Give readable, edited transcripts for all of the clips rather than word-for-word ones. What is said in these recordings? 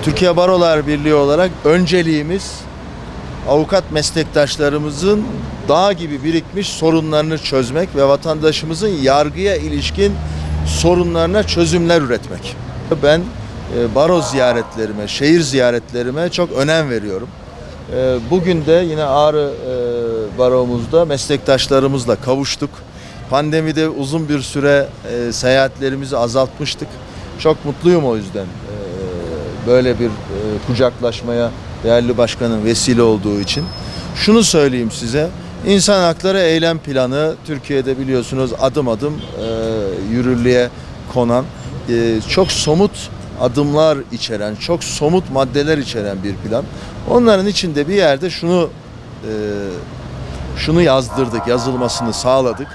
Türkiye Barolar Birliği olarak önceliğimiz avukat meslektaşlarımızın dağ gibi birikmiş sorunlarını çözmek ve vatandaşımızın yargıya ilişkin sorunlarına çözümler üretmek. Ben baro ziyaretlerime, şehir ziyaretlerime çok önem veriyorum. Bugün de yine Ağrı baromuzda meslektaşlarımızla kavuştuk. Pandemide uzun bir süre seyahatlerimizi azaltmıştık. Çok mutluyum o yüzden. Böyle bir kucaklaşmaya değerli başkanın vesile olduğu için. Şunu söyleyeyim size, İnsan Hakları Eylem Planı Türkiye'de biliyorsunuz adım adım yürürlüğe konan, çok somut adımlar içeren, çok somut maddeler içeren bir plan. Onların içinde bir yerde şunu yazdırdık, yazılmasını sağladık.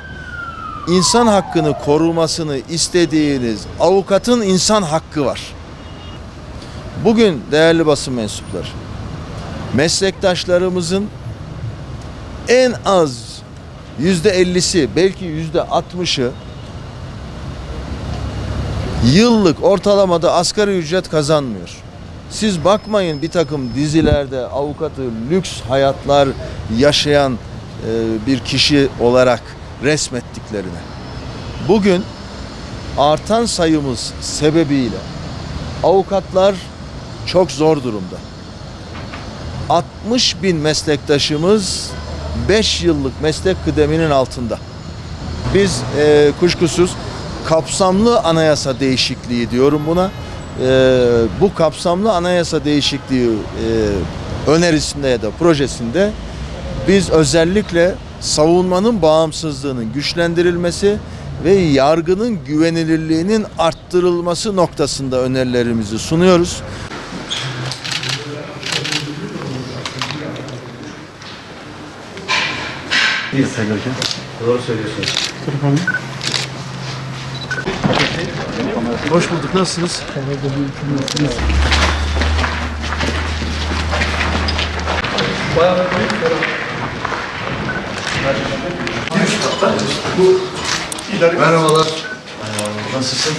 İnsan hakkını korumasını istediğiniz avukatın insan hakkı var. Bugün değerli basın mensupları, meslektaşlarımızın en az %50'si, belki %60'ı yıllık ortalamada asgari ücret kazanmıyor. Siz bakmayın bir takım dizilerde avukatı lüks hayatlar yaşayan bir kişi olarak resmettiklerine. Bugün artan sayımız sebebiyle avukatlar çok zor durumda. 60 bin meslektaşımız 5 yıllık meslek kıdeminin altında. Biz kuşkusuz kapsamlı anayasa değişikliği diyorum buna. Bu kapsamlı anayasa değişikliği önerisinde ya da projesinde biz özellikle savunmanın bağımsızlığının güçlendirilmesi ve yargının güvenilirliğinin arttırılması noktasında önerilerimizi sunuyoruz. İyi sayılırken. Doğru söylüyorsunuz. Hoş bulduk. Nasılsınız? Merhabalar. Nasılsın?